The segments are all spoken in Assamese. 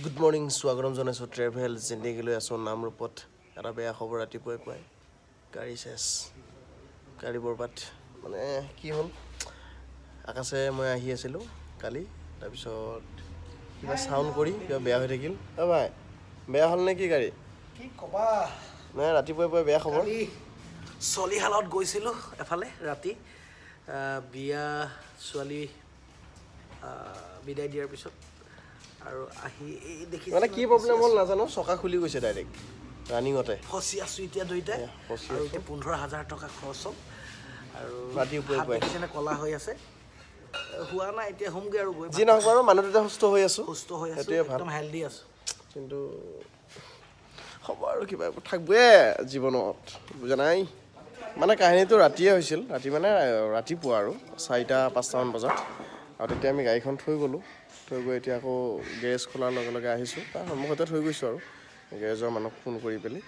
গুড মৰ্ণিং স্বাগতম জনাইছোঁ ট্ৰেভেল জিন্দেগীলৈ আছোঁ নামৰূপত এটা বেয়া খবৰ ৰাতিপুৱাই পুৱাই গাড়ী চেছ গাড়ী বৰবাদ মানে কি হ'ল আকাশে মই আহি আছিলোঁ কালি তাৰপিছত কিবা চাউণ্ড কৰি কিবা বেয়া হৈ থাকিল ভাই বেয়া হ'ল নে কি গাড়ী কি ক'বা নাই ৰাতিপুৱাই পুৱাই বেয়া খবৰ চলিহালত গৈছিলোঁ এফালে ৰাতি বিয়া ছোৱালী বিদায় দিয়াৰ পিছত আৰু আহি এই দেখি মানে কি প্ৰব্লেম হ'ল নাজানো চকা খুলি গৈছে ডাইৰেক্ট ৰানিঙতে ফচি আছোঁ এতিয়া দুইটাই আৰু এতিয়া 15,000 টকা খৰচ হ'ল আৰু ৰাতিপুৱাই পুৱাই দেখিছেনে ক'লা হৈ আছে হোৱা নাই এতিয়া হোমগৈ আৰু গৈ যি নহওক বাৰু মানুহ দুটা সুস্থ হৈ আছোঁ সেইটোৱে একদম হেল্ডি আছোঁ কিন্তু হ'ব আৰু কিবা থাকবই জীৱনত বুজা নাই মানে কাহিনীটো ৰাতিয়ে হৈছিল ৰাতি মানে ৰাতিপুৱা আৰু 4-5টামান বজাত আৰু তেতিয়া আমি গাড়ীখন থৈ গ'লোঁ থৈ গৈ এতিয়া আকৌ গেৰেজ খোলাৰ লগে লগে আহিছোঁ তাৰ সন্মুখতে থৈ গৈছোঁ আৰু গেৰেজৰ মানুহক ফোন কৰি পেলাই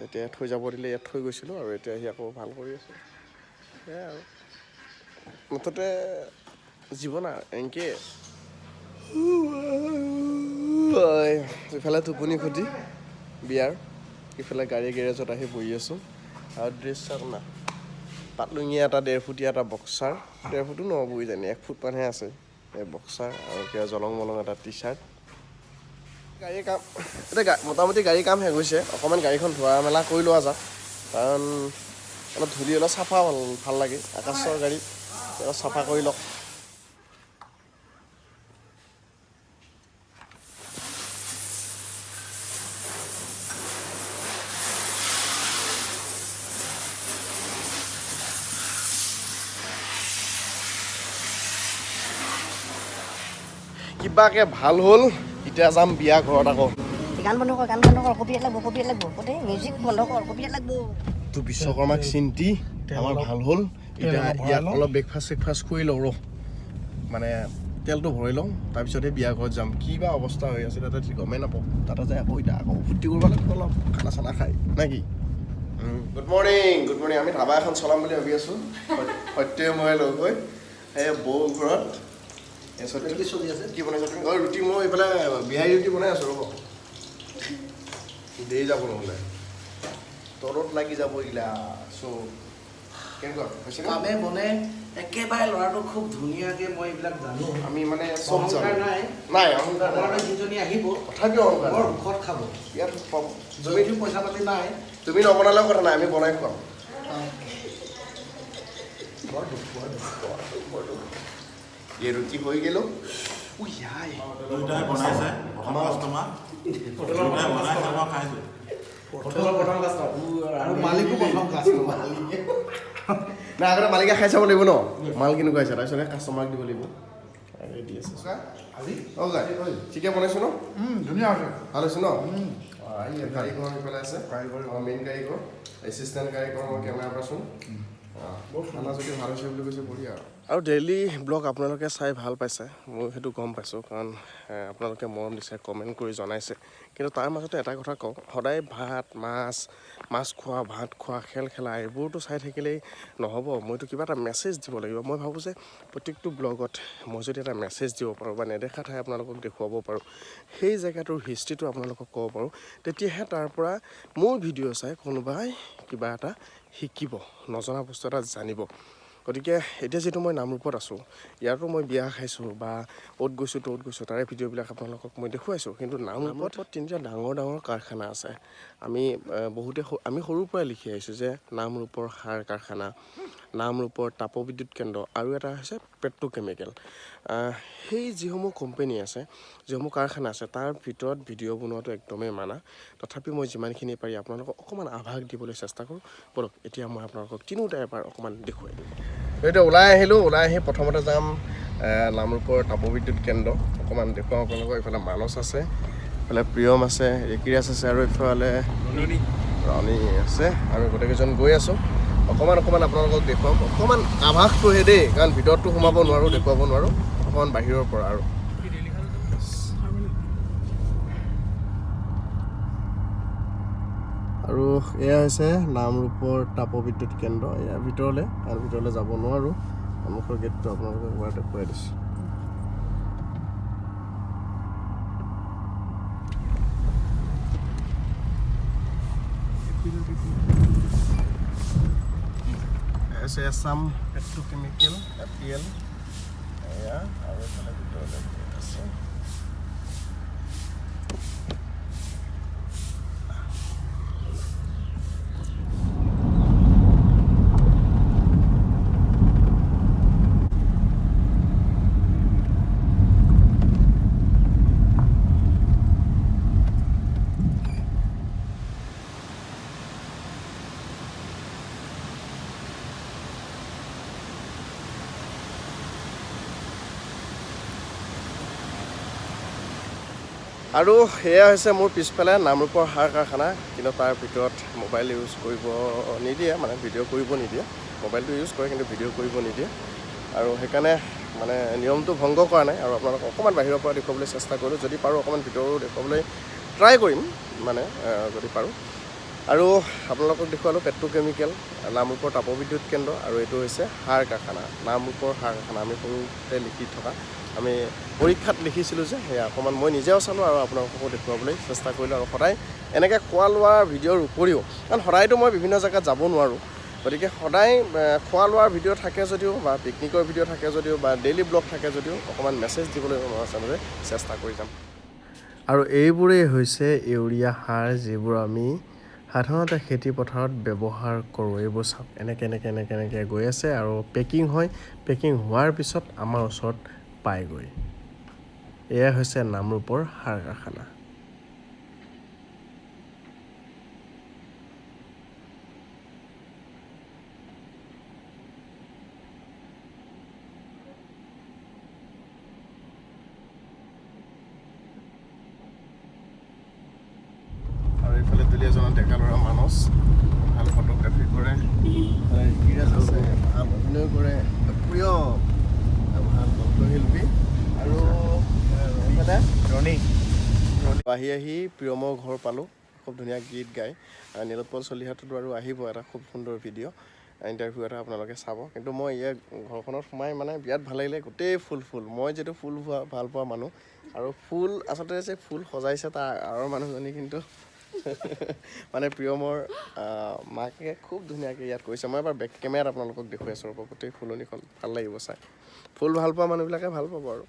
এতিয়া থৈ যাব দিলে ইয়াত থৈ গৈছিলোঁ আৰু এতিয়া আহি আকৌ ভাল কৰি আছোঁ সেয়াই আৰু মুঠতে জীৱন আৰু এনেকৈ ইফালে টোপনি ক্ষতি বিয়াৰ ইফালে গাড়ী গেৰেজত আহি বহি আছোঁ আৰু ড্ৰেছ চাওক না পাতলুঙীয়া এটা 1.5 ফুটীয়া এটা বক্সাৰ 1.5 ফুটো নহ'বই জানি 1 ফুটমানহে আছে এই বক্সাৰ আৰু কিবা জলং মলং এটা টি চাৰ্ট গাড়ীৰ কাম এতিয়া মোটামুটি গাড়ীৰ কাম শেষ হৈছে অকণমান গাড়ীখন ধোৱা মেলা কৰি লোৱা যাওক কাৰণ অলপ ধূলি অলপ চাফা ভাল লাগে আকাশৰ গাড়ী অলপ চাফা কৰি লওক কিবাকে ভাল হ'ল এতিয়া যাম বিয়া ঘৰত আকৌ গান বন্ধ কৰ কপিয়াত লাগব গোটেই মিউজিক বন্ধ কৰ কপিয়াত লাগব তো বিশ্বকৰ্মাক চিন্তি আমাৰ ভাল হ'ল এতিয়া ইয়াত অলপ ব্ৰেকফাষ্ট কৰি লওঁ ৰ মানে তেলটো ভৰাই লওঁ তাৰপিছতহে বিয়া ঘৰত যাম কি বা অৱস্থা হৈ আছে তাতে গমেই নাপাওঁ তাতে যায় আকৌ এতিয়া আকৌ ফূৰ্তি কৰিব লাগিব অলপ খানা চানা খাই নে কি গুড মৰ্ণিং আমি ধাবা এখন চলাম বুলি ভাবি আছোঁ সত্যই মই লগ হৈ সেই বৌ ঘৰত চলি আছে কি বনাইছা তুমি ৰুটি মই এইফালে বিহাৰী ৰুটি বনাই আছোঁ ৰ'ব দেৰি যাব নহ'লে তলত লাগি যাব এইগিলা চ' কেনেকুৱা হৈছে কামে বনে একেবাৰে ল'ৰাটো খুব ধুনীয়াকৈ মই এইবিলাক জানো আমি মানে চব অহংকাৰ নাই অহংকাৰ ল'ৰাটো যিজনী আহিব তথাপিও অহংকাৰ বৰ সুখত খাব ইয়াত পাব যদিও পইচা পাতি নাই তুমি নবনালেও কথা নাই আমি বনাই খুৱাম বৰ দুখ এই ৰুটি হৈ গ'লো দুইটাই বনাইছে প্ৰথম কাষ্টমাৰ দুইটাই বনাইছে মই খাইছোঁ আৰু মালিকো প্ৰথম কাষ্টমাৰ নাই আগতে মালিকে খাই চাব লাগিব ন মাল কেনেকুৱা হৈছে তাৰপিছতে কাষ্টমাৰক দিব লাগিব ৰেডি আছে ঠিকে বনাইছোঁ ন ধুনীয়া হৈছে ভাল হৈছে ন কাৰিকৰ পেলাই আছে মেইন কাৰিকৰ এছিষ্টেণ্ট কাৰিকৰ মই কেমেৰা পাৰ্চন খানা যদি ভাল হৈছে বুলি কৈছে বঢ়িয়া আৰু ডেইলি ব্লগ আপোনালোকে চাই ভাল পাইছে মই সেইটো গম পাইছোঁ কাৰণ আপোনালোকে মৰম দিছে কমেণ্ট কৰি জনাইছে কিন্তু তাৰ মাজতে এটা কথা কওঁ সদায় ভাত মাছ খোৱা ভাত খোৱা খেল খেলা এইবোৰতো চাই থাকিলেই নহ'ব মইতো কিবা এটা মেছেজ দিব লাগিব মই ভাবোঁ যে প্ৰত্যেকটো ব্লগত মই যদি এটা মেছেজ দিব পাৰোঁ বা নেদেখা ঠাই আপোনালোকক দেখুৱাব পাৰোঁ সেই জেগাটোৰ হিষ্ট্ৰীটো আপোনালোকক ক'ব পাৰোঁ তেতিয়াহে তাৰ পৰা মোৰ ভিডিঅ' চাই কোনোবাই কিবা এটা শিকিব নজনা বস্তু এটা জানিব গতিকে এতিয়া যিটো মই নামৰূপত আছোঁ ইয়াতো মই বিয়া খাইছোঁ বা অ'ত গৈছোঁ তাৰে ভিডিঅ'বিলাক আপোনালোকক মই দেখুৱাইছোঁ কিন্তু নামৰূপত 3টা ডাঙৰ কাৰখানা আছে আমি সৰুৰ পৰাই লিখি আহিছোঁ যে নামৰূপৰ সাৰ কাৰখানা নামৰূপৰ তাপবিদ্যুৎ কেন্দ্ৰ আৰু এটা হৈছে পেট্ৰ'কেমিকেল সেই যিসমূহ কোম্পানী আছে যিসমূহ কাৰখানা আছে তাৰ ভিতৰত ভিডিঅ' বনোৱাটো একদমেই মানা তথাপি মই যিমানখিনি পাৰি আপোনালোকক অকণমান আভাস দিবলৈ চেষ্টা কৰোঁ বলক এতিয়া মই আপোনালোকক তিনিওটা এবাৰ অকণমান দেখুৱাই দিওঁ এতিয়া ওলাই আহি প্ৰথমতে যাম নামৰূপৰ তাপবিদ্যুৎ কেন্দ্ৰ অকণমান দেখুৱাওঁ আপোনালোকক এইফালে মানস আছে এইফালে প্ৰিয়ম আছে ৰেকিৰাজ আছে আৰু এইফালে ৰাণী আছে আমি গোটেইকেইজন গৈ আছোঁ অকণমান আপোনালোকক দেখুৱাম অকণমান আভাসটোহে দেই কাৰণ ভিতৰততো সোমাব নোৱাৰোঁ দেখুৱাব নোৱাৰোঁ অকণমান বাহিৰৰ পৰা আৰু এয়া হৈছে নামৰূপৰ তাপবিদ্যুৎ কেন্দ্ৰ ইয়াৰ ভিতৰলৈ আৰু ভিতৰলৈ যাব নোৱাৰোঁ সন্মুখৰ গেটটো আপোনালোকক এবাৰ দেখুৱাই দিছোঁ এছাম পেট্ৰ'কেমিকেল এপিএল এয়া আৰু এইফালে ভিতৰলৈ গেট আছে আৰু এয়া হৈছে মোৰ পিছফালে নামৰূপৰ সাৰ কাৰখানা কিন্তু তাৰ ভিতৰত মোবাইল ইউজ কৰিব নিদিয়ে মানে ভিডিঅ' কৰিব নিদিয়ে মোবাইলটো ইউজ কৰে কিন্তু ভিডিঅ' কৰিব নিদিয়ে আৰু সেইকাৰণে মানে নিয়মটো ভংগ কৰা নাই আৰু আপোনালোকক অকণমান বাহিৰৰ পৰা দেখুৱাবলৈ চেষ্টা কৰিলোঁ যদি পাৰোঁ অকণমান ভিতৰো দেখুৱাবলৈ ট্ৰাই কৰিম মানে যদি পাৰোঁ আৰু আপোনালোকক দেখুৱালোঁ পেট্ৰ'কেমিকেল নামৰূপৰ তাপবিদ্যুৎ কেন্দ্ৰ আৰু এইটো হৈছে সাৰ কাৰখানা নামৰূপৰ সাৰ কাৰখানা আমি সৰুতে লিখি থকা আমি পৰীক্ষাত লিখিছিলোঁ যে সেয়া অকণমান মই নিজেও চালোঁ আৰু আপোনালোককো দেখুৱাবলৈ চেষ্টা কৰিলোঁ আৰু সদায় এনেকৈ খোৱা লোৱাৰ ভিডিঅ'ৰ উপৰিও কাৰণ সদায়তো মই বিভিন্ন জেগাত যাব নোৱাৰোঁ গতিকে সদায় খোৱা লোৱাৰ ভিডিঅ' থাকে যদিও বা পিকনিকৰ ভিডিঅ' থাকে যদিও বা ডেইলি ব্লগ থাকে যদিও অকণমান মেছেজ দিবলৈ মই আচলতে চেষ্টা কৰি যাম আৰু এইবোৰেই হৈছে ইউৰিয়া সাৰ যিবোৰ আমি সাধাৰণতে খেতি পথাৰত ব্যৱহাৰ কৰোঁ এইবোৰ চাওক এনেকৈ গৈ আছে আৰু পেকিং হয় পেকিং হোৱাৰ পিছত আমাৰ ওচৰত পায়গৈ এয়া হৈছে নামৰূপৰ সাৰ কাৰখানা আৰু এইফালে দুলীয়াজনৰ ডেকা ল'ৰা মানস ভাল ফটোগ্ৰাফি কৰে ধীৰাজ আছে ভাল অভিনয় কৰে প্ৰিয় ভাল কণ্ঠশিল্পী আৰু এইফালে ৰণী আহি প্ৰিয়মৰ ঘৰ পালোঁ খুব ধুনীয়া গীত গায় নীলোৎপল চলিহাটোতো আৰু আহিব এটা খুব সুন্দৰ ভিডিঅ' ইণ্টাৰভিউ এটা আপোনালোকে চাব কিন্তু মই ইয়াৰ ঘৰখনত সোমাই মানে বিৰাট ভাল লাগিলে গোটেই ফুল মই যিটো ফুল ভাল পোৱা মানুহ আৰু ফুল আচলতে যে ফুল সজাইছে তাৰ আঁৰৰ মানুহজনী কিন্তু মানে প্ৰিয়মৰ মাকে খুব ধুনীয়াকৈ ইয়াত কৰিছে মই এবাৰ বেক কেমেৰাত আপোনালোকক দেখুৱাই আছোঁ ৰ'ব গোটেই ফুলনিখন ভাল লাগিব চাই ফুল ভাল পোৱা মানুহবিলাকে ভাল পাব আৰু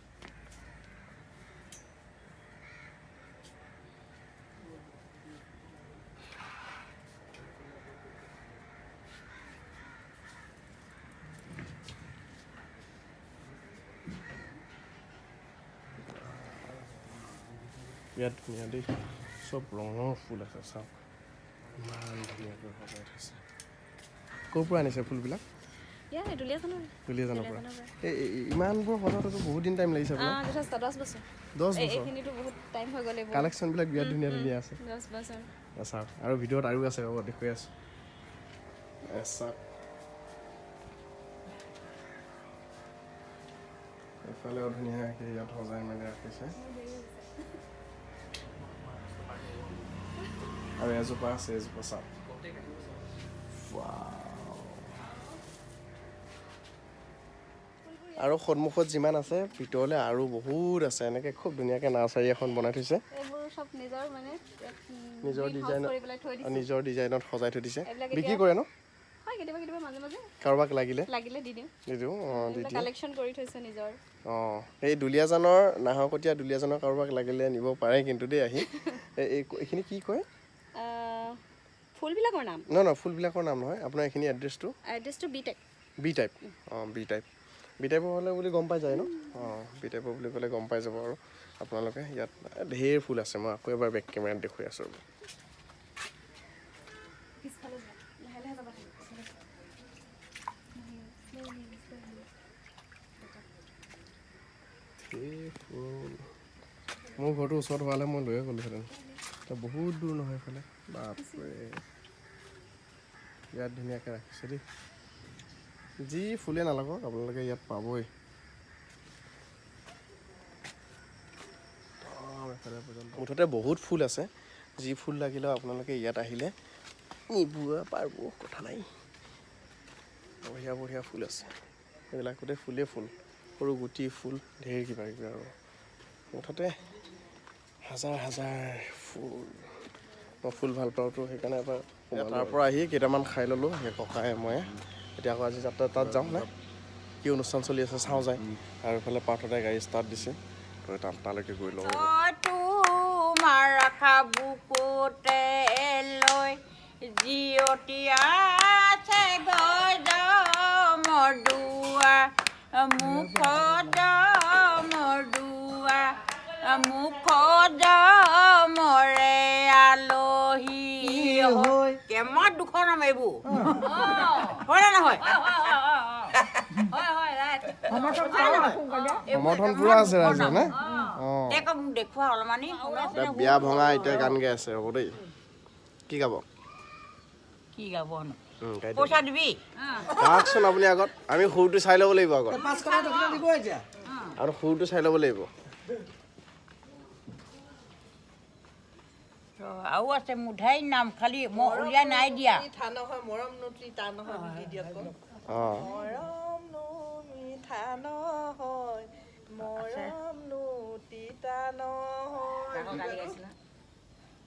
বিৰাট ধুনীয়া দেই চব ৰঙৰ ফুল আছে চাওক ইমান ধুনীয়াকৈ সজাই থৈছে ক'ৰ পৰা আনিছে ফুলবিলাক দুলীয়াজানৰ পৰা এই ইমানবোৰ সজাওঁতেতো বহুত দিন টাইম লাগিছে আপোনাৰ 10 বছৰ কালেকশ্যনবিলাক বিৰাট ধুনীয়া আছে চাওক আৰু ভিডিঅ'ত আৰু আছে ৰ'ব দেখুৱাই আছোঁ চাওক এফালেও ধুনীয়াকৈ ইয়াত সজাই মেলি ৰাখিছে আৰু এজোপা আছে এজোপা চাওক আৰু সন্মুখত যিমান আছে ভিতৰলৈ আৰু বহুত আছে এনেকৈ খুব ধুনীয়াকৈ নাৰ্চাৰী এখন বনাই থৈছে নিজৰ ডিজাইনত সজাই থৈ দিছে বিক্ৰী কৰে ন কাৰোবাক লাগিলে দি দিওঁ অঁ এই দুলীয়াজানৰ নাহৰকটীয়া দুলীয়াজানৰ কাৰোবাক লাগিলে নিব পাৰে কিন্তু দেই আহি এইখিনি কি কয় ফুলবিলাকৰ নাম নহয় ফুলবিলাকৰ নাম নহয় আপোনাৰ এইখিনি এড্ৰেছটো বি টাইপ অঁ বি টাইপৰ হ'লে বুলি গম পাই যায় ন অঁ বি টাইপৰ বুলি ক'লে গম পাই যাব আৰু আপোনালোকে ইয়াত ঢেৰ ফুল আছে মই আকৌ এবাৰ বেক কেমেৰাত দেখুৱাই আছোঁ মোৰ ঘৰটো ওচৰত হোৱালে মই লৈয়ে গ'লোহেঁতেন বহুত দূৰ নহয় এইফালে বাপৰে ইয়াত ধুনীয়াকৈ ৰাখিছে দেই যি ফুলে নালাগক আপোনালোকে ইয়াত পাবই মুঠতে বহুত ফুল আছে যি ফুল লাগিলেও আপোনালোকে ইয়াত আহিলে নিব পাৰিব কথা নাই বঢ়িয়া ফুল আছে এইবিলাক গোটেই ফুল সৰু গুটি ফুল ঢেৰ কিবা আৰু মুঠতে হাজাৰ ফুল মই ফুল ভাল পাওঁতো সেইকাৰণে এবাৰ তাৰ পৰা আহি কেইটামান খাই ল'লোঁ সেই ককাই মই এতিয়া আকৌ আজি যাত্ৰা তাত যাওঁ নে কি অনুষ্ঠান চলি আছে চাওঁ যায় আৰু এইফালে পাৰ্থতে গাড়ী ষ্টাৰ্ট দিছে তো তালৈকে গৈ লওঁ তোমাৰ ৰাখা বুকুতে লৈ জিয়তি আছে গজ মদুৱা মুখত মদুৱা মুখত মৰে আলহী হৈ কেমত দুখন নাম এইবোৰ হয় নে নহয় সমৰ্থন পুৰা আছে ৰাইজৰ নে দেখুৱা অলপমানি বিয়া ভঙা এতিয়া গান গাই আছে হ'ব দেই কি গাব কি গাব পইচা দিবি গাওকচোন আপুনি আগত আমি সুৰটো চাই ল'ব লাগিব আগত আৰু সুৰটো চাই ল'ব লাগিব আৰু আছে মুধাই নাম খালি মই উলিয়াই নাই দিয়া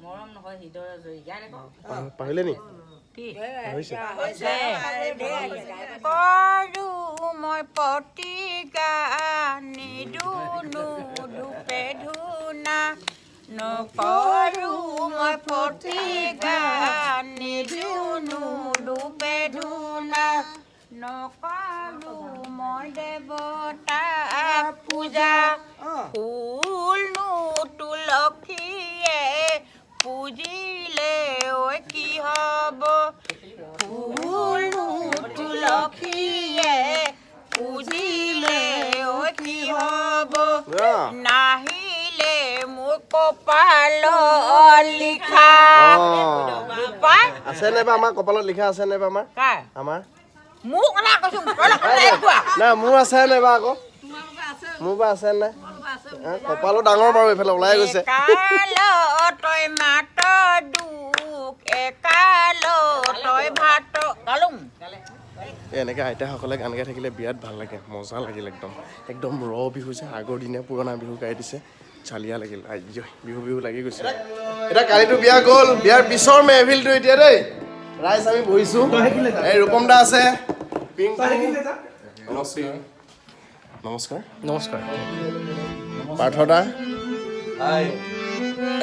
মৰম নহয় হৃদয় জয়ী পাৰিলে নি কৰো মই প্ৰতিকা নিদুনো দুপে ধুনা নকৰো মই প্ৰতিকা নিদুনো দুপে ধুনা নকৰো মই দেৱতা পূজা ফুলনো তুলসীয়ে পুজিলে ঐ কি হ'ব ফুলনো তুলসীয়ে পুজিলে ঐ কি হ'ব নাহিলে মোৰ কপাল লিখা আছে নাইবা আমাৰ কপালত লিখা আছে নাইবা আমাৰ আমাৰ মোৰ কথা কৈছো নাই মোৰ আছে নাইবা আকৌ মোৰ বা আছে নাই কপালো ডাঙৰ বাৰু এইফালে ওলাই গৈছে তই মাত দুখ একাল তই ভাত গালুম এনেকৈ আইতাসকলে গান গাই থাকিলে বিৰাট ভাল লাগে মজা লাগিল একদম একদম ৰ বিহু যে আগৰ দিনে পুৰণা বিহু গাই দিছে চালিয়া লাগিল আইজয় বিহু বিহু লাগি গৈছে এতিয়া কালিতো বিয়া গ'ল বিয়াৰ পিছৰ মেহফিলটো এতিয়া দেই ৰাইজ আমি বহিছোঁ এই ৰূপম দা আছে নমস্কাৰ নমস্কাৰ পাৰ্থ দা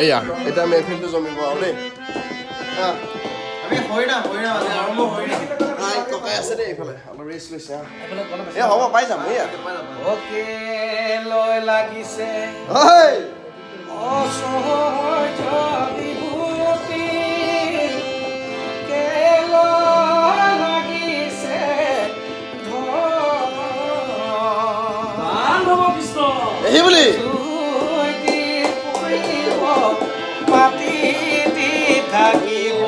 এয়া এতিয়া মেহফিলটো জমিব আৰু দেই ককাই আছে দেই এইফালে অলপ ৰেষ্ট লৈছে এই হ'ব পাই যাম এয়া লৈ লাগিছে অসহ্য বিভূতি কেলৈ লাগিছে এই বুলি মাটি দি থাকিব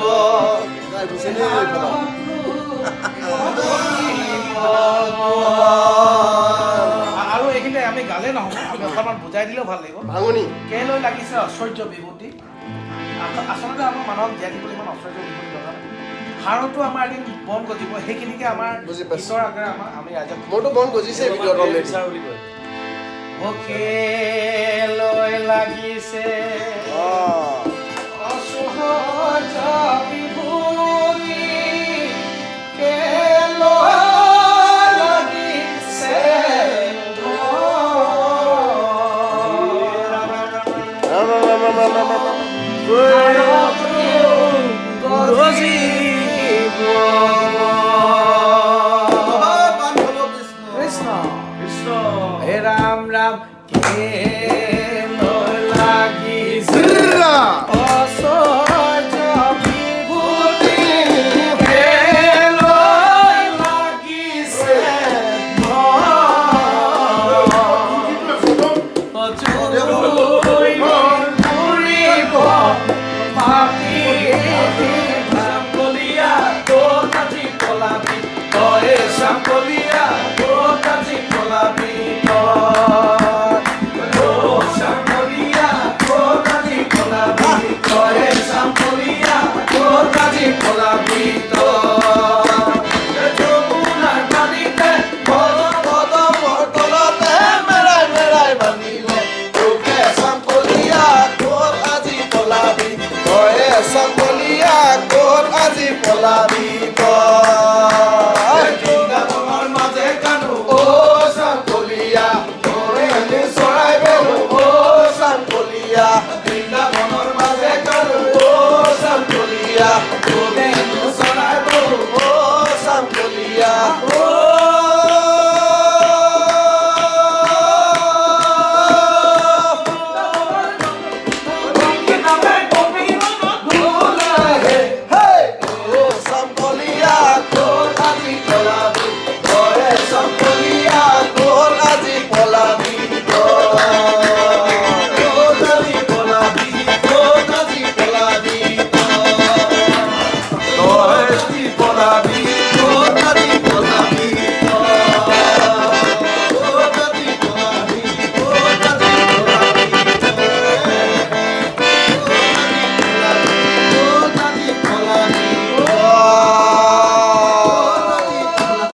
আৰু এইখিনি আমি গালে নহ'ব আমি অকণমান বুজাই দিলেও ভাল লাগিব ভাঙনি কেলৈ লাগিছে ঐশ্বৰ্য বিভূতি আচলতে আমাৰ মানুহক জীয়াই দিবলৈ ইমান ঐশ্বৰ্য বিভূতি দৰকাৰ নাই হাড়তো আমাৰ এদিন বন গজিব সেইখিনিকে আমাৰ ঈশ্বৰৰ আগেৰে আমি ৰাইজক মোৰতো বন গজিছে ভিডিঅ'ত অলৰেডি কেলৈ লাগিছে অসহ্য বিভূতি কেলৈ লাগিছে Good.